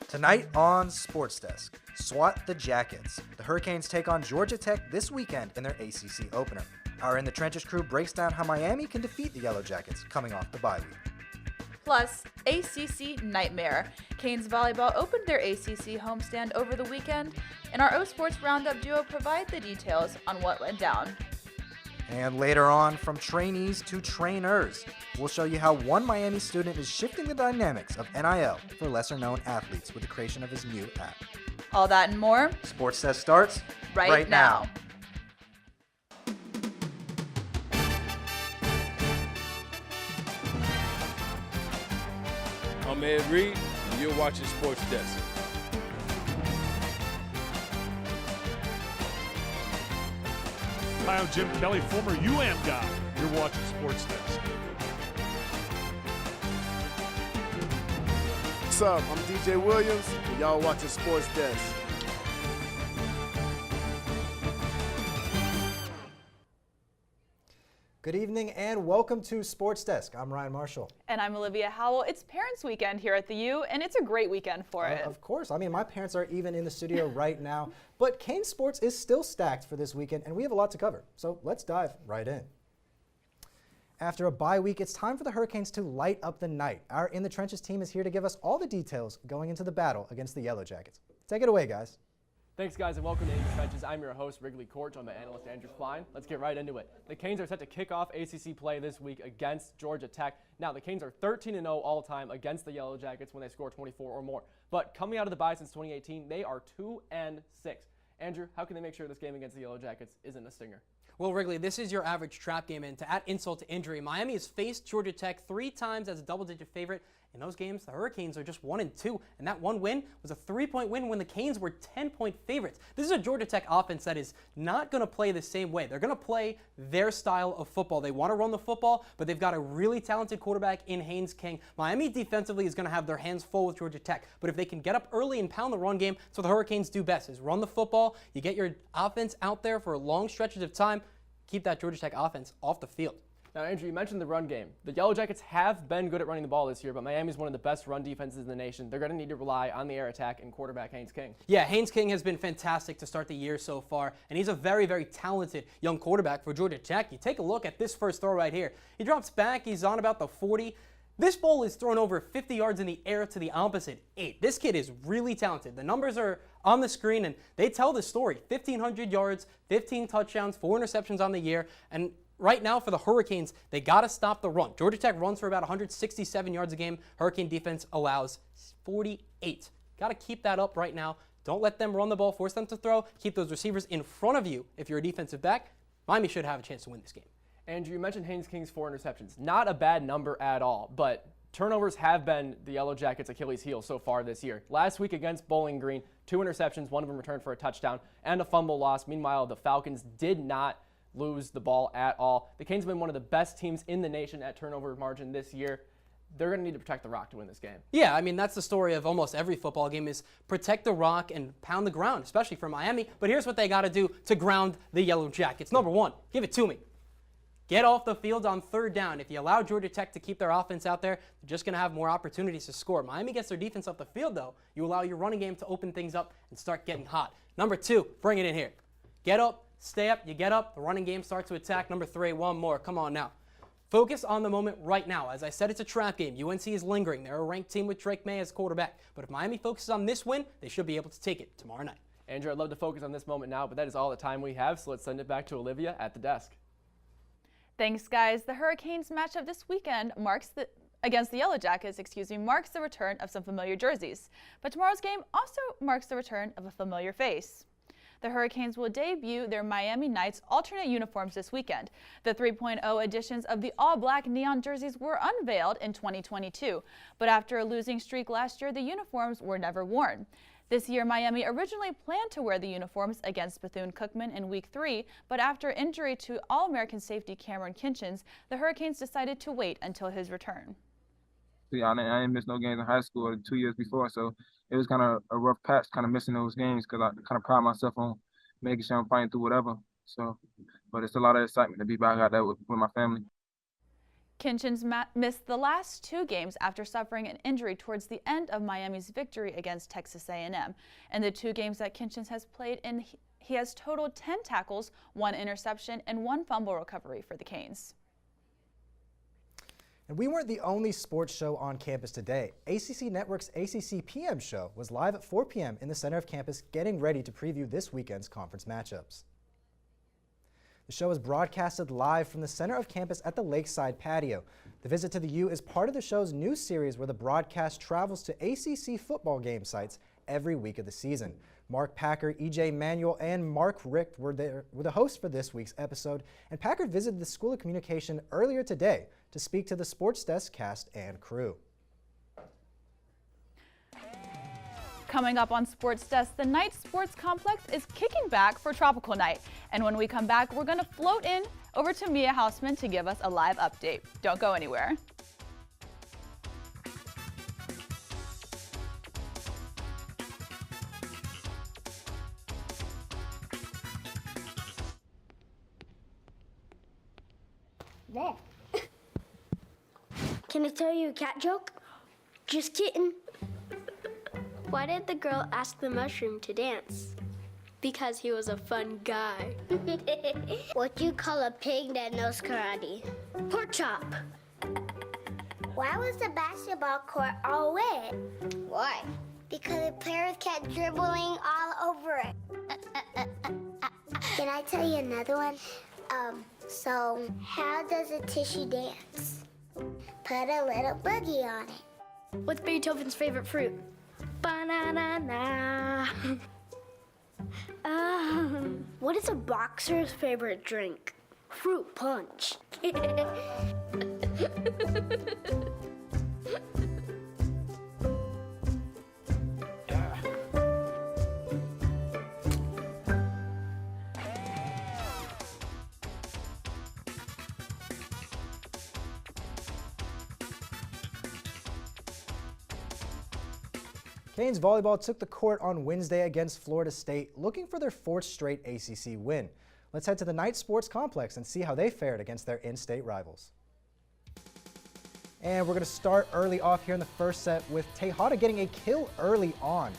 Tonight on SportsDesk, SWAT the Jackets. The Hurricanes take on Georgia Tech this weekend in their ACC opener. Our In the Trenches crew breaks down how Miami can defeat the Yellow Jackets coming off the bye week. Plus, ACC Nightmare. Canes Volleyball opened their ACC homestand over the weekend, and our O Sports Roundup duo provide the details on what went down. And later on, from trainees to trainers, we'll show you how one Miami student is shifting the dynamics of NIL for lesser-known athletes with the creation of his new app. All that and more. SportsDesk starts right now. I'm Ed Reed, and you're watching SportsDesk. Hi, I'm Jim Kelly, former guy. You're watching SportsDesk. What's up? I'm DJ Williams, and y'all watching SportsDesk. Good evening and welcome to SportsDesk. I'm Ryan Marshall. And I'm Olivia Howell. It's Parents Weekend here at the U, and it's a great weekend for it. Of course. I mean, my parents are even in the studio right now. But Cane Sports is still stacked for this weekend, and we have a lot to cover. So let's dive right in. After a bye week, it's time for the Hurricanes to light up the night. Our In the Trenches team is here to give us all the details going into the battle against the Yellow Jackets. Take it away, guys. Thanks, guys, and welcome to In the Trenches. I'm your host, Wrigley Court. I'm the analyst, Andrew Klein. Let's get right into it. The Canes are set to kick off ACC play this week against Georgia Tech. Now, the Canes are 13-0 all time against the Yellow Jackets when they score 24 or more. But coming out of the bye since 2018, they are 2-6. Andrew, how can they make sure this game against the Yellow Jackets isn't a stinger? Well, Wrigley, this is your average trap game, and to add insult to injury, Miami has faced Georgia Tech 3 times as a double-digit favorite. In those games, the Hurricanes are just 1-2, and that one win was a 3-point win when the Canes were 10-point favorites. This is a Georgia Tech offense that is not going to play the same way. They're going to play their style of football. They want to run the football, but they've got a really talented quarterback in Haynes King. Miami defensively is going to have their hands full with Georgia Tech, but if they can get up early and pound the run game, that's what the Hurricanes do best, is run the football. You get your offense out there for long stretches of time, keep that Georgia Tech offense off the field. Now, Andrew, you mentioned the run game. The Yellow Jackets have been good at running the ball this year, but Miami's one of the best run defenses in the nation. They're going to need to rely on the air attack and quarterback Haynes King. Yeah, Haynes King has been fantastic to start the year so far, and he's a very, very talented young quarterback for Georgia Tech. You take a look at this first throw right here. He drops back. He's on about the 40. This ball is thrown over 50 yards in the air to the opposite 8. This kid is really talented. The numbers are on the screen, and they tell the story. 1,500 yards, 15 touchdowns, 4 interceptions on the year, and right now for the Hurricanes, they got to stop the run. Georgia Tech runs for about 167 yards a game. Hurricane defense allows 48. Got to keep that up right now. Don't let them run the ball, force them to throw. Keep those receivers in front of you if you're a defensive back. Miami should have a chance to win this game. Andrew, you mentioned Haynes King's 4 interceptions. Not a bad number at all, but turnovers have been the Yellow Jackets' Achilles heel so far this year. Last week against Bowling Green, 2 interceptions, one of them returned for a touchdown, and a fumble loss. Meanwhile, the Falcons did not lose the ball at all. The Canes have been one of the best teams in the nation at turnover margin this year. They're going to need to protect the rock to win this game. Yeah, I mean, that's the story of almost every football game is protect the rock and pound the ground, especially for Miami. But here's what they got to do to ground the Yellow Jackets. Number 1, give it to me. Get off the field on 3rd down. If you allow Georgia Tech to keep their offense out there, they're just going to have more opportunities to score. Miami gets their defense off the field, though. You allow your running game to open things up and start getting hot. Number 2, bring it in here. Get up, stay up, you get up, the running game starts to attack. Number 3, one more. Come on now. Focus on the moment right now. As I said, it's a trap game. UNC is lingering. They're a ranked team with Drake May as quarterback. But if Miami focuses on this win, they should be able to take it tomorrow night. Andrew, I'd love to focus on this moment now, but that is all the time we have, so let's send it back to Olivia at the desk. Thanks, guys. The Hurricanes matchup this weekend against the Yellow Jackets, marks the return of some familiar jerseys. But tomorrow's game also marks the return of a familiar face. The Hurricanes will debut their Miami Knights alternate uniforms this weekend. The 3.0 editions of the all-black neon jerseys were unveiled in 2022, but after a losing streak last year, the uniforms were never worn. This year, Miami originally planned to wear the uniforms against Bethune-Cookman in Week 3, but after injury to All-American safety Cameron Kinchens, the Hurricanes decided to wait until his return. Yeah, I didn't miss no games in high school 2 years before, so it was kind of a rough patch, kind of missing those games because I kind of pride myself on making sure I'm fighting through whatever. So, but it's a lot of excitement to be back out there with my family. Kinchins missed the last 2 games after suffering an injury towards the end of Miami's victory against Texas A&M. In the 2 games that Kinchins has played in, he has totaled 10 tackles, 1 interception, and 1 fumble recovery for the Canes. And we weren't the only sports show on campus today. ACC Network's ACC PM show was live at 4 p.m. in the center of campus, getting ready to preview this weekend's conference matchups. The show is broadcasted live from the center of campus at the Lakeside Patio. The Visit to the U is part of the show's new series where the broadcast travels to ACC football game sites every week of the season. Mark Packer, EJ Manuel, and Mark Richt were the hosts for this week's episode, and Packer visited the School of Communication earlier today to speak to the SportsDesk cast and crew. Coming up on SportsDesk, the Night Sports Complex is kicking back for Tropical Night. And when we come back, we're going to float in over to Mia Hausman to give us a live update. Don't go anywhere. There. Can I tell you a cat joke? Just kidding. Why did the girl ask the mushroom to dance? Because he was a fun guy. What do you call a pig that knows karate? Pork chop. Why was the basketball court all wet? Why? Because the players kept dribbling all over it. Can I tell you another one? So how does a tissue dance? Put a little boogie on it. What's Beethoven's favorite fruit? Banana. What is a boxer's favorite drink? Fruit punch. Canes volleyball took the court on Wednesday against Florida State, looking for their 4th straight ACC win. Let's head to the Night Sports Complex and see how they fared against their in-state rivals. And we're going to start early off here in the first set with Tejada getting a kill early on.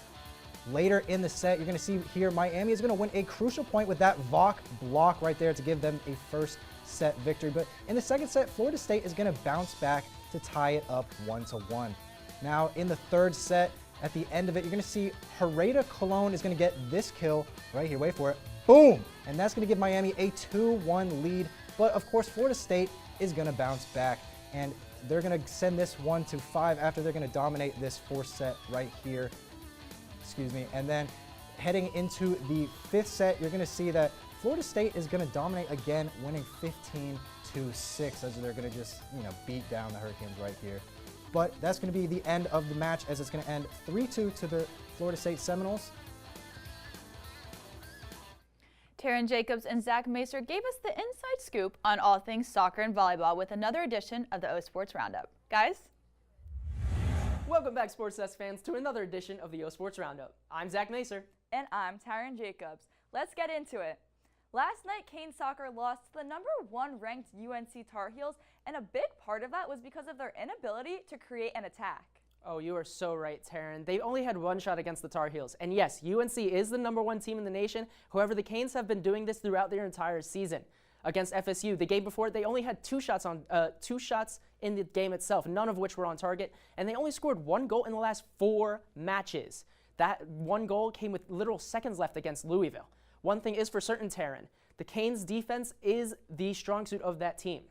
Later in the set, you're going to see here Miami is going to win a crucial point with that Vok block right there to give them a first set victory. But in the second set, Florida State is going to bounce back to tie it up 1-1. Now in the third set, at the end of it, you're going to see Hereda Colon is going to get this kill right here. Wait for it. Boom! And that's going to give Miami a 2-1 lead. But of course, Florida State is going to bounce back, and they're going to send this 1-5 after they're going to dominate this 4th set right here. Excuse me. And then heading into the 5th set, you're going to see that Florida State is going to dominate again, winning 15-6 as they're going to just, beat down the Hurricanes right here. But that's going to be the end of the match, as it's going to end 3-2 to the Florida State Seminoles. Taryn Jacobs and Zach Macer gave us the inside scoop on all things soccer and volleyball with another edition of the O Sports Roundup. Guys? Welcome back, SportsDesk fans, to another edition of the O Sports Roundup. I'm Zach Macer. And I'm Taryn Jacobs. Let's get into it. Last night, Canes soccer lost to the #1 ranked UNC Tar Heels, and a big part of that was because of their inability to create an attack. Oh, you are so right, Taryn. They only had 1 shot against the Tar Heels. And yes, UNC is the #1 team in the nation. However, the Canes have been doing this throughout their entire season. Against FSU, the game before, they only had 2 shots in the game itself, none of which were on target, and they only scored 1 goal in the last 4 matches. That 1 goal came with literal seconds left against Louisville. One thing is for certain, Taryn, the Canes defense is the strong suit of that team.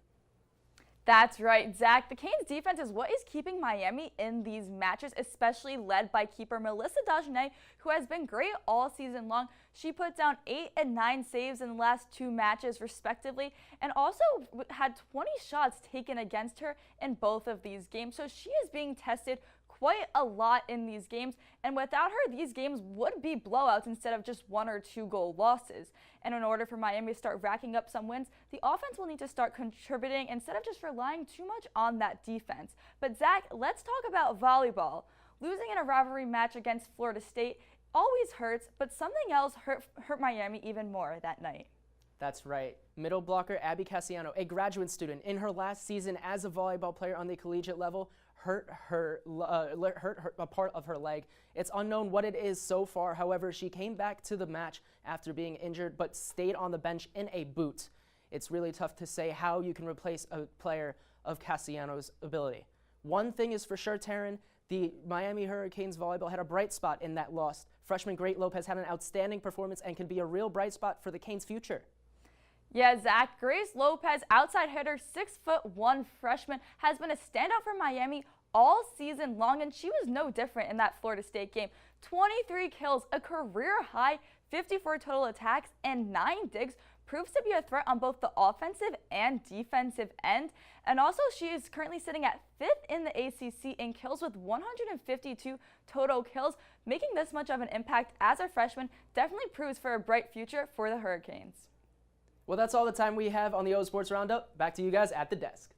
That's right, Zach. The Canes defense is what is keeping Miami in these matches, especially led by keeper Melissa Dagenet, who has been great all season long. She put down 8 and 9 saves in the last 2 matches, respectively, and also had 20 shots taken against her in both of these games. So she is being tested quite a lot in these games, and without her, these games would be blowouts instead of just 1 or 2 goal losses. And in order for Miami to start racking up some wins, the offense will need to start contributing instead of just relying too much on that defense. But Zach, let's talk about volleyball. Losing in a rivalry match against Florida State always hurts, but something else hurt Miami even more that night. That's right. Middle blocker Abby Cassiano, a graduate student in her last season as a volleyball player on the collegiate level, hurt a part of her leg. It's unknown what it is so far. However, she came back to the match after being injured but stayed on the bench in a boot. It's really tough to say how you can replace a player of Cassiano's ability. One thing is for sure, Taryn, the Miami Hurricanes volleyball had a bright spot in that loss. Freshman Great Lopez had an outstanding performance and can be a real bright spot for the Canes' future. Yeah, Zach, Grace Lopez, outside hitter, 6'1" freshman, has been a standout for Miami all season long, and she was no different in that Florida State game. 23 kills, a career high, 54 total attacks, and 9 digs, proves to be a threat on both the offensive and defensive end. And also, she is currently sitting at 5th in the ACC in kills with 152 total kills. Making this much of an impact as a freshman definitely proves for a bright future for the Hurricanes. Well, that's all the time we have on the O Sports Roundup. Back to you guys at the desk.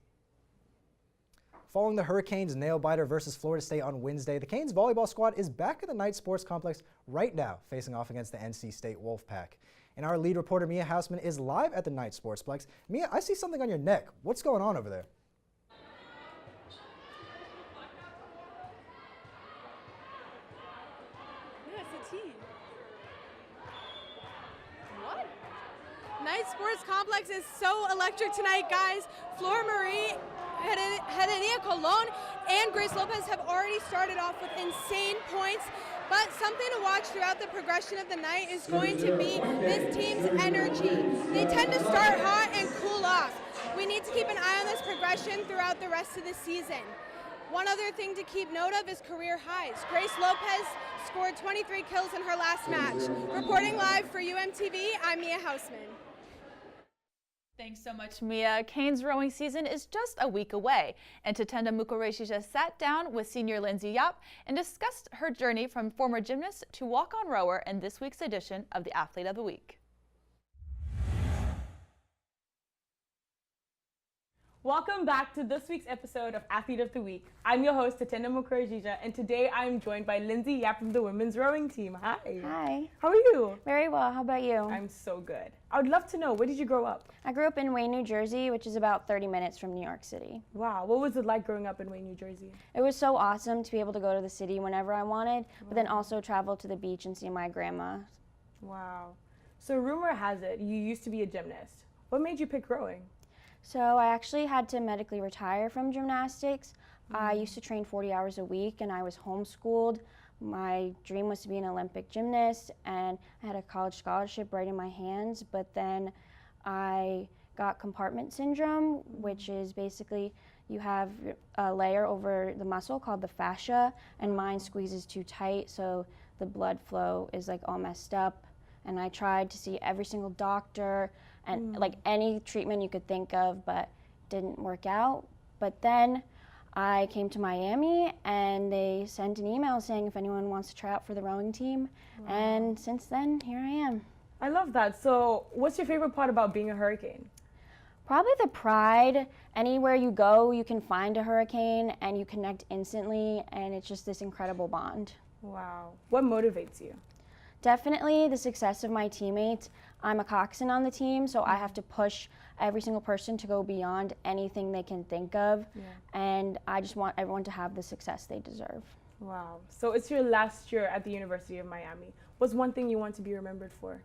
Following the Hurricanes nail-biter versus Florida State on Wednesday, the Canes volleyball squad is back at the Knight Sports Complex right now, facing off against the NC State Wolfpack. And our lead reporter, Mia Hausman, is live at the Knight Sportsplex. Mia, I see something on your neck. What's going on over there? Yeah, it's a T. What? Knight Sports Complex is so electric tonight, guys. Flora Marie, Hedenia Colon, and Grace Lopez have already started off with insane points. But something to watch throughout the progression of the night is going to be this team's energy. They tend to start hot and cool off. We need to keep an eye on this progression throughout the rest of the season. One other thing to keep note of is career highs. Grace Lopez scored 23 kills in her last match. Reporting live for UMTV, I'm Mia Hausman. Thanks so much, Mia. Canes' rowing season is just a week away, and Tatenda Mukoreshi just sat down with senior Lindsay Yap and discussed her journey from former gymnast to walk-on rower in this week's edition of the Athlete of the Week. Welcome back to this week's episode of Athlete of the Week. I'm your host, Tatenda Mukarajija, and today I'm joined by Lindsay Yap from the women's rowing team. Hi. Hi. How are you? Very well. How about you? I'm so good. I would love to know, where did you grow up? I grew up in Wayne, New Jersey, which is about 30 minutes from New York City. Wow. What was it like growing up in Wayne, New Jersey? It was so awesome to be able to go to the city whenever I wanted, but then also travel to the beach and see my grandma. Wow. So rumor has it you used to be a gymnast. What made you pick rowing? So I actually had to medically retire from gymnastics. I used to train 40 hours a week and I was homeschooled. My dream was to be an Olympic gymnast and I had a college scholarship right in my hands, but then I got compartment syndrome, which is basically you have a layer over the muscle called the fascia, and mine squeezes too tight, so the blood flow is like all messed up. And I tried to see every single doctor and like any treatment you could think of, but didn't work out. But then I came to Miami and they sent an email saying if anyone wants to try out for the rowing team. Wow. And since then, here I am. I love that. So what's your favorite part about being a Hurricane? Probably the pride. Anywhere you go, you can find a Hurricane and you connect instantly, and it's just this incredible bond. Wow. What motivates you? Definitely the success of my teammates. I'm a coxswain on the team, so I have to push every single person to go beyond anything they can think of, and I just want everyone to have the success they deserve. Wow. So it's your last year at the University of Miami. What's one thing you want to be remembered for?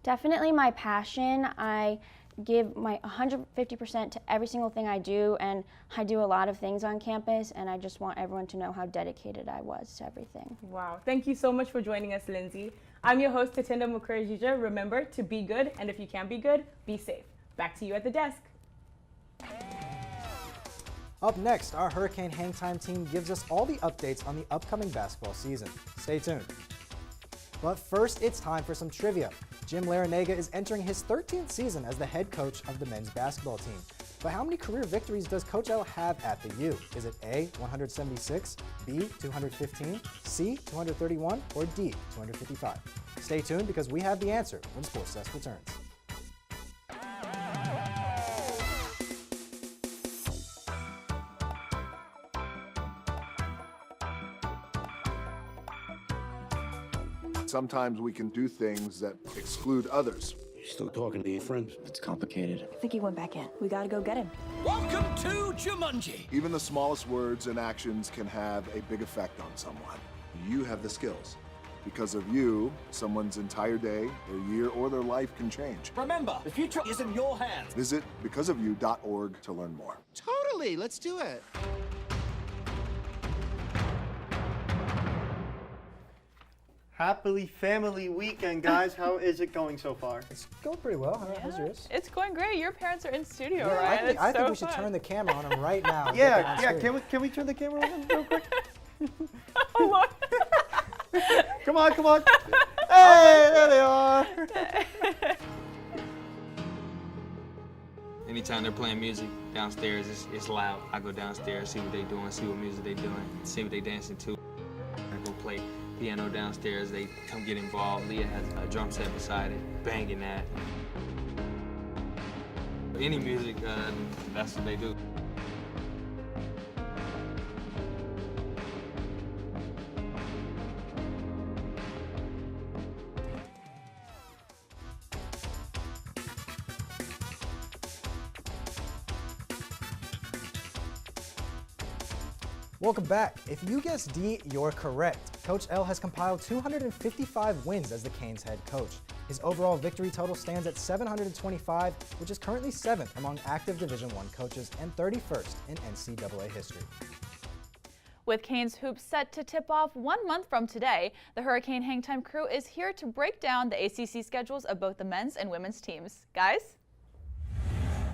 Definitely my passion. I give my 150% to every single thing I do, and I do a lot of things on campus, and I just want everyone to know how dedicated I was to everything. Wow. Thank you so much for joining us, Lindsay. I'm your host, Tatenda Mukarajija. Remember to be good, and if you can't be good, be safe. Back to you at the desk. Up next, our Hurricane Hang Time team gives us all the updates on the upcoming basketball season. Stay tuned. But first, it's time for some trivia. Jim Larinaga is entering his 13th season as the head coach of the men's basketball team. But how many career victories does Coach L have at the U? Is it A, 176, B, 215, C, 231, or D, 255? Stay tuned because we have the answer when SportsDesk returns. Sometimes we can do things that exclude others. You still talking to your friends? It's complicated. I think he went back in. We gotta go get him. Welcome to Jumanji. Even the smallest words and actions can have a big effect on someone. You have the skills. Because of you, someone's entire day, their year, or their life can change. Remember, the future is in your hands. Visit becauseofyou.org to learn more. Totally, let's do it. Happily family weekend, guys. How is it going so far? It's going pretty well. How's yours? It's going great. Your parents are in studio, Yeah, right? I think we should turn the camera on them right now. and Yeah, get yeah. them on Can we turn the camera on real quick? Oh, Lord. Come on, come on. Hey, there they are. Anytime they're playing music downstairs, it's loud. I go downstairs, see what they're doing, see what music they're doing, see what they're dancing to. I go play piano downstairs, they come get involved. Leah has a drum set beside it, banging that. Any music, that's what they do. Welcome back. If you guessed D, you're correct. Coach L has compiled 255 wins as the Canes head coach. His overall victory total stands at 725, which is currently 7th among active Division I coaches and 31st in NCAA history. With Canes hoops set to tip off 1 month from today, the Hurricane Hangtime crew is here to break down the ACC schedules of both the men's and women's teams. Guys?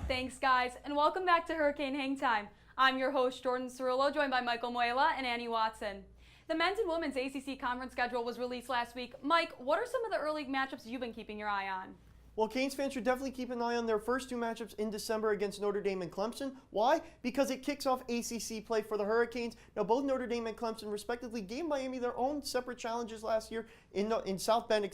Thanks, guys, and welcome back to Hurricane Hangtime. I'm your host, Jordan Cirillo, joined by Michael Muela and Annie Watson. The men's and women's ACC conference schedule was released last week. Mike, what are some of the early matchups you've been keeping your eye on? Well, Canes fans should definitely keep an eye on their first two matchups in December against Notre Dame and Clemson. Why? Because it kicks off ACC play for the Hurricanes. Now, both Notre Dame and Clemson respectively gave Miami their own separate challenges last year in South Bend,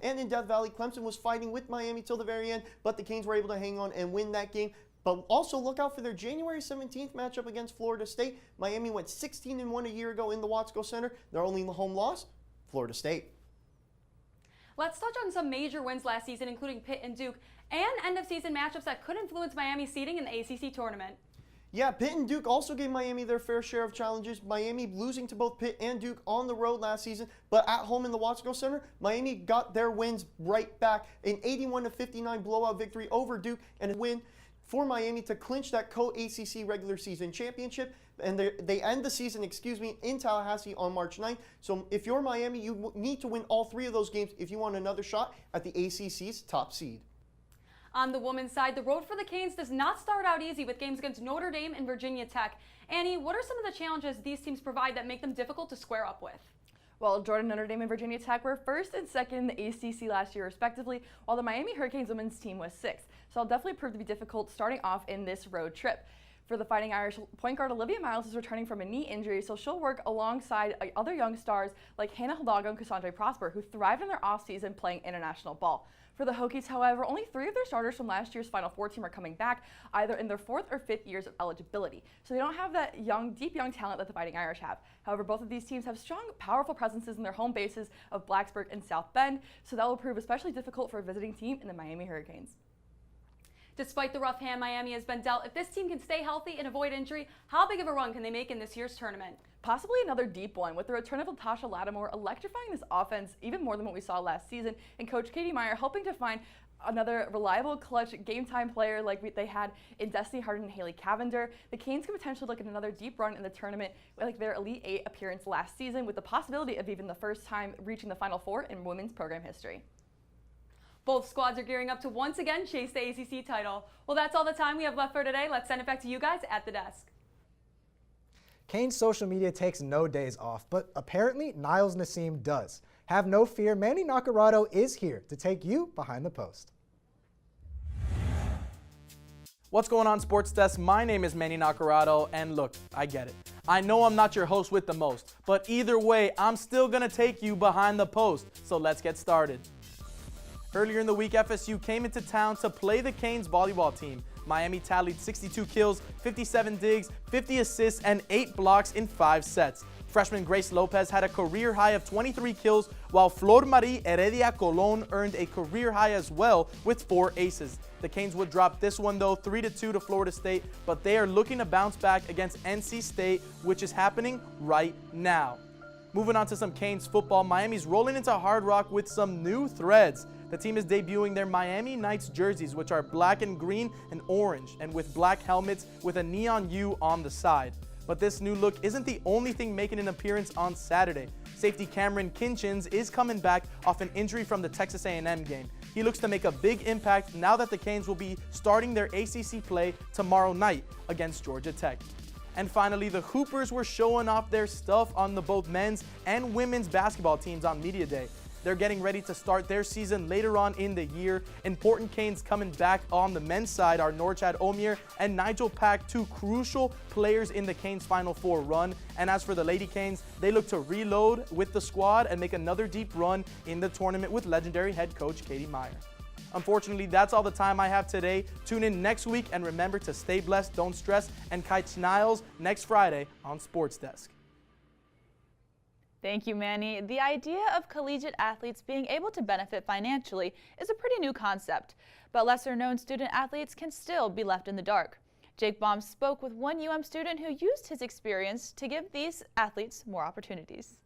and in Death Valley. Clemson was fighting with Miami till the very end, but the Canes were able to hang on and win that game. But also look out for their January 17th matchup against Florida State. Miami went 16-1 a year ago in the Watsco Center. Their only home loss, Florida State. Let's touch on some major wins last season, including Pitt and Duke, and end-of-season matchups that could influence Miami's seeding in the ACC tournament. Yeah, Pitt and Duke also gave Miami their fair share of challenges. Miami losing to both Pitt and Duke on the road last season, but at home in the Watsco Center, Miami got their wins right back. An 81-59 blowout victory over Duke and a win for Miami to clinch that co-ACC regular season championship. And they end the season, in Tallahassee on March 9th. So if you're Miami, you need to win all 3 of those games if you want another shot at the ACC's top seed. On the women's side, the road for the Canes does not start out easy with games against Notre Dame and Virginia Tech. Annie, what are some of the challenges these teams provide that make them difficult to square up with? Well, Jordan, Notre Dame, and Virginia Tech were 1st and 2nd in the ACC last year, respectively, while the Miami Hurricanes women's team was 6th. So it'll definitely prove to be difficult starting off in this road trip. For the Fighting Irish, point guard Olivia Miles is returning from a knee injury, so she'll work alongside other young stars like Hannah Hidalgo and Cassandra Prosper, who thrived in their offseason playing international ball. For the Hokies, however, only 3 of their starters from last year's Final Four team are coming back, either in their 4th or 5th years of eligibility. So they don't have that deep young talent that the Fighting Irish have. However, both of these teams have strong, powerful presences in their home bases of Blacksburg and South Bend, so that will prove especially difficult for a visiting team in the Miami Hurricanes. Despite the rough hand Miami has been dealt, if this team can stay healthy and avoid injury, how big of a run can they make in this year's tournament? Possibly another deep one, with the return of Latasha Lattimore electrifying this offense even more than what we saw last season, and Coach Katie Meyer helping to find another reliable, clutch, game-time player like they had in Destiny Harden and Haley Cavender. The Canes could potentially look at another deep run in the tournament, like their Elite 8 appearance last season, with the possibility of even the first time reaching the Final Four in women's program history. Both squads are gearing up to once again chase the ACC title. Well, that's all the time we have left for today. Let's send it back to you guys at the desk. Canes social media takes no days off, but apparently Niles Nassim does. Have no fear, Manny Nacarado is here to take you behind the post. What's going on, Sports Desk? My name is Manny Nacarado, and look, I get it. I know I'm not your host with the most, but either way, I'm still gonna take you behind the post, so let's get started. Earlier in the week, FSU came into town to play the Canes volleyball team. Miami tallied 62 kills, 57 digs, 50 assists, and 8 blocks in 5 sets. Freshman Grace Lopez had a career high of 23 kills, while Flor Marie Heredia Colon earned a career high as well with 4 aces. The Canes would drop this one though 3-2 to Florida State, but they are looking to bounce back against NC State, which is happening right now. Moving on to some Canes football, Miami's rolling into Hard Rock with some new threads. The team is debuting their Miami Knights jerseys, which are black and green and orange, and with black helmets with a neon U on the side. But this new look isn't the only thing making an appearance on Saturday. Safety Cameron Kinchins is coming back off an injury from the Texas A&M game. He looks to make a big impact now that the Canes will be starting their ACC play tomorrow night against Georgia Tech. And finally, the Hoopers were showing off their stuff on the both men's and women's basketball teams on Media Day. They're getting ready to start their season later on in the year. Important Canes coming back on the men's side are Norchad Omier and Nigel Pack, 2 crucial players in the Canes Final Four run. And as for the Lady Canes, they look to reload with the squad and make another deep run in the tournament with legendary head coach Katie Meyer. Unfortunately, that's all the time I have today. Tune in next week and remember to stay blessed, don't stress, and catch Niles next Friday on Sports Desk. Thank you, Manny. The idea of collegiate athletes being able to benefit financially is a pretty new concept, but lesser-known student athletes can still be left in the dark. Jake Baum spoke with one UM student who used his experience to give these athletes more opportunities.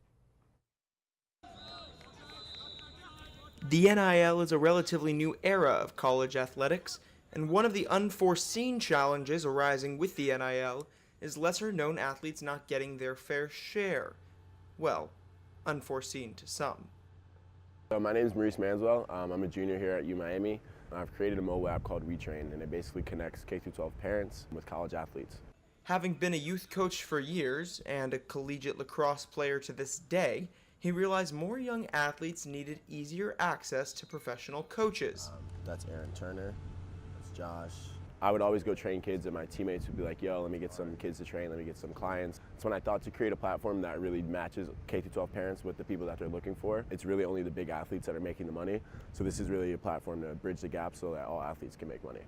The NIL is a relatively new era of college athletics, and one of the unforeseen challenges arising with the NIL is lesser-known athletes not getting their fair share. Well, unforeseen to some. So my name is Maurice Manswell. I'm a junior here at UMiami. I've created a mobile app called Retrain, and it basically connects K-12 parents with college athletes. Having been a youth coach for years and a collegiate lacrosse player to this day, he realized more young athletes needed easier access to professional coaches. That's Aaron Turner. That's Josh. I would always go train kids, and my teammates would be like, yo, let me get some kids to train, let me get some clients. That's when I thought to create a platform that really matches K-12 parents with the people that they're looking for. It's really only the big athletes that are making the money, so this is really a platform to bridge the gap so that all athletes can make money.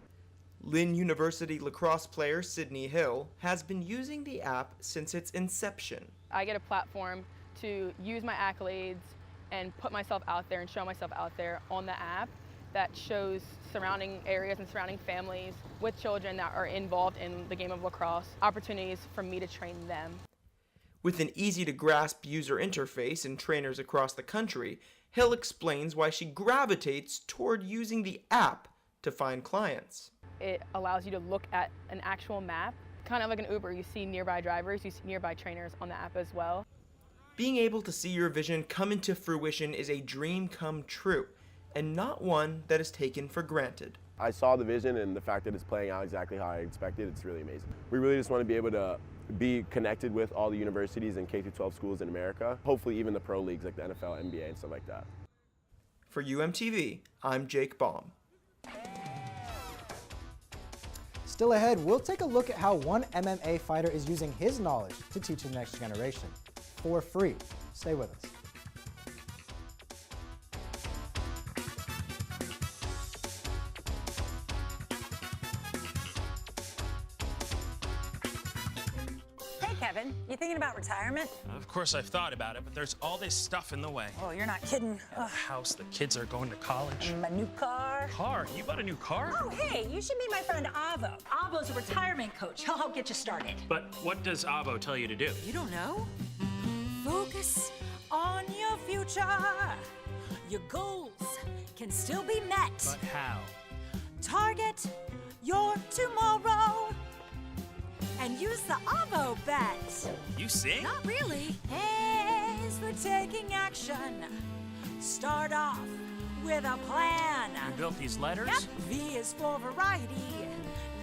Lynn University lacrosse player Sydney Hill has been using the app since its inception. I get a platform to use my accolades and put myself out there and show myself out there on the app that shows surrounding areas and surrounding families with children that are involved in the game of lacrosse, opportunities for me to train them. With an easy-to-grasp user interface and trainers across the country, Hill explains why she gravitates toward using the app to find clients. It allows you to look at an actual map, kind of like an Uber. You see nearby drivers, you see nearby trainers on the app as well. Being able to see your vision come into fruition is a dream come true, and not one that is taken for granted. I saw the vision, and the fact that it's playing out exactly how I expected, it's really amazing. We really just want to be able to be connected with all the universities and K-12 schools in America, hopefully even the pro leagues like the NFL, NBA, and stuff like that. For UMTV, I'm Jake Baum. Still ahead, we'll take a look at how one MMA fighter is using his knowledge to teach the next generation for free. Stay with us. Kevin, you thinking about retirement? Of course I've thought about it, but there's all this stuff in the way. Oh, you're not kidding. The house, the kids are going to college. My new car. Car? You bought a new car? Oh, hey, you should meet my friend Avo. Avo's a retirement coach. He'll help get you started. But what does Avo tell you to do? You don't know? Focus on your future. Your goals can still be met. But how? Target your tomorrow. And use the Avo bet. You sing? Not really. A is for taking action. Start off with a plan. You built these letters? Yep. V is for variety.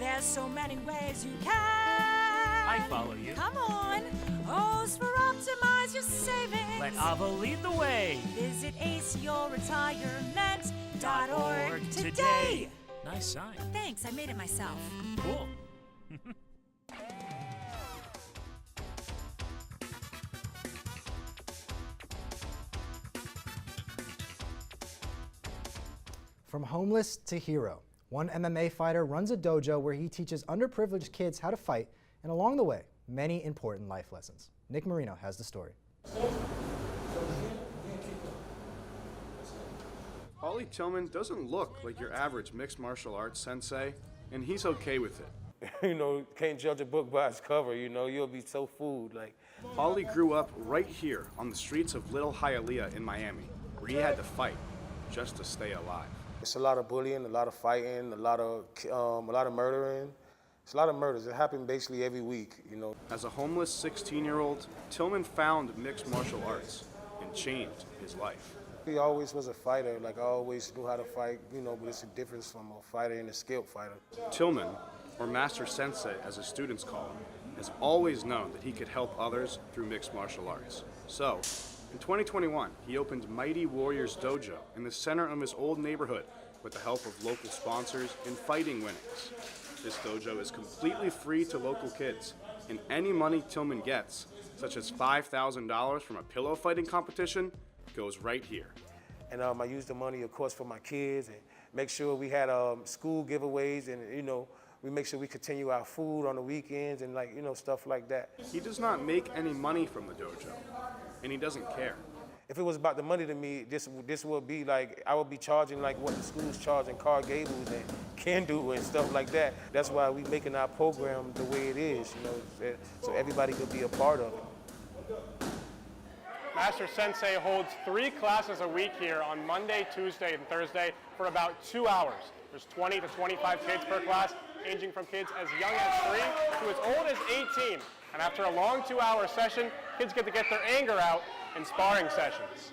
There's so many ways you can. I follow you. Come on. O's for optimize your savings. Let Avo lead the way. Visit aceyourretirement.org today. Nice sign. Thanks, I made it myself. Cool. From homeless to hero, one MMA fighter runs a dojo where he teaches underprivileged kids how to fight, and along the way, many important life lessons. Nick Marino has the story. Ollie Tillman doesn't look like your average mixed martial arts sensei, and he's okay with it. You know, can't judge a book by its cover, you know, you'll be so fooled. Like, Ollie grew up right here on the streets of Little Hialeah in Miami, where he had to fight just to stay alive. it's a lot of bullying, a lot of fighting, a lot of murdering. It's a lot of murders. It happened basically every week, you know. As a homeless 16-year-old, Tillman found mixed martial arts and changed his life. He always was a fighter. Like, I always knew how to fight, you know, but it's a difference from a fighter and a skilled fighter. Tillman, or Master Sensei as his students call him, has always known that he could help others through mixed martial arts. So, in 2021, he opened Mighty Warriors Dojo in the center of his old neighborhood with the help of local sponsors and fighting winnings. This dojo is completely free to local kids, and any money Tillman gets, such as $5,000 from a pillow fighting competition, goes right here. And I use the money, of course, for my kids and make sure we had school giveaways and, you know, we make sure we continue our food on the weekends and, like, you know, stuff like that. He does not make any money from the dojo, and he doesn't care. If it was about the money to me, this would be like, I would be charging like what the school's charging Car Gables and Can-Do and stuff like that. That's why we making our program the way it is, you know, so everybody could be a part of it. Master Sensei holds 3 classes a week here on Monday, Tuesday, and Thursday for about 2 hours. There's 20 to 25 kids per class, ranging from kids as young as 3 to as old as 18. And after a long 2-hour session, kids get to get their anger out in sparring sessions.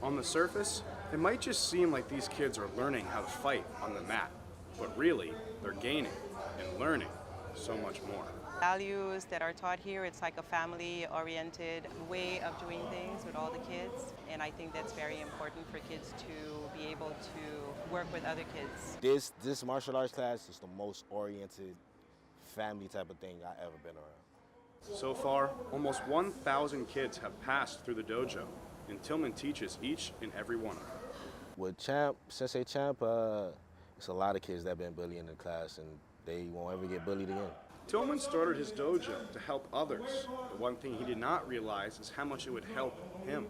On the surface, it might just seem like these kids are learning how to fight on the mat, but really, they're gaining and learning so much more. Values that are taught here, it's like a family-oriented way of doing things with all the kids, and I think that's very important for kids to be able to work with other kids. This martial arts class is the most oriented family type of thing I've ever been around. So far, almost 1,000 kids have passed through the dojo, and Tillman teaches each and every one of them. With Sensei Champ, it's a lot of kids that have been bullied in the class, and they won't ever get bullied again. Tillman started his dojo to help others. The one thing he did not realize is how much it would help him.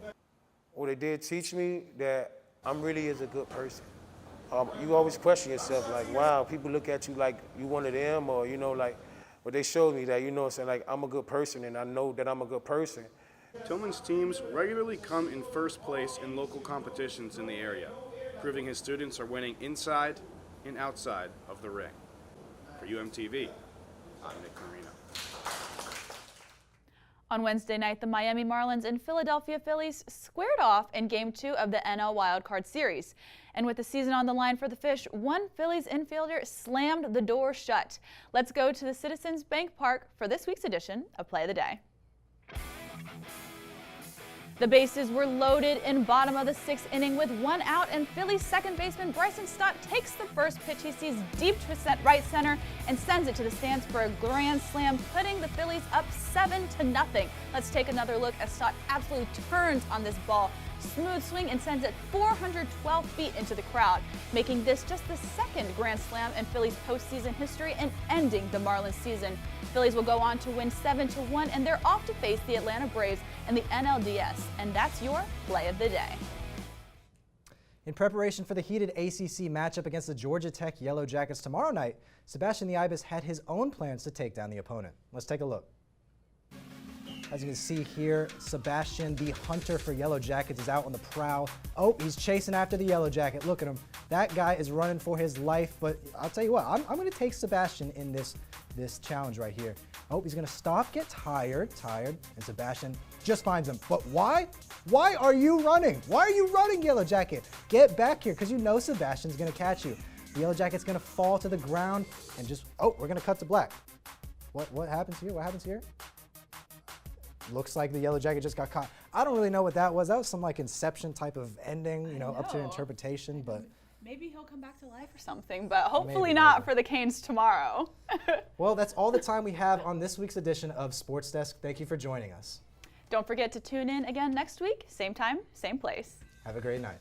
Well, they did teach me that I'm really is a good person. You always question yourself, like, wow, people look at you like you one of them, or, you know, like, but they showed me that, you know, saying, like, I'm a good person, and I know that I'm a good person. Tillman's teams regularly come in first place in local competitions in the area, proving his students are winning inside and outside of the ring. For UMTV, I'm Nick Marino. On Wednesday night, the Miami Marlins and Philadelphia Phillies squared off in Game 2 of the NL Wildcard Series. And with the season on the line for the Fish, one Phillies infielder slammed the door shut. Let's go to the Citizens Bank Park for this week's edition of Play of the Day. The bases were loaded in bottom of the 6th inning with 1 out, and Phillies second baseman Bryson Stott takes the first pitch he sees deep to right center and sends it to the stands for a grand slam, putting the Phillies up 7-0. Let's take another look as Stott absolutely turns on this ball. Smooth swing and sends it 412 feet into the crowd, making this just the second grand slam in Phillies postseason history and ending the Marlins season. Phillies will go on to win 7-1, and they're off to face the Atlanta Braves in the NLDS. And that's your Play of the Day. In preparation for the heated ACC matchup against the Georgia Tech Yellow Jackets tomorrow night, Sebastian the Ibis had his own plans to take down the opponent. Let's take a look. As you can see here, Sebastian, the hunter for Yellow Jackets, is out on the prowl. Oh, he's chasing after the Yellow Jacket. Look at him. That guy is running for his life, but I'll tell you what, I'm going to take Sebastian in this challenge right here. Oh, he's going to stop, get tired, and Sebastian just finds him. But why? Why are you running? Why are you running, Yellow Jacket? Get back here, because you know Sebastian's going to catch you. The Yellow Jacket's going to fall to the ground and just, oh, we're going to cut to black. What happens here? What happens here? Looks like the Yellow Jacket just got caught. I don't really know what that was. That was some like Inception type of ending, you know, up to interpretation, but. Maybe he'll come back to life or something, but hopefully not for the Canes tomorrow. Well, that's all the time we have on this week's edition of Sports Desk. Thank you for joining us. Don't forget to tune in again next week, same time, same place. Have a great night.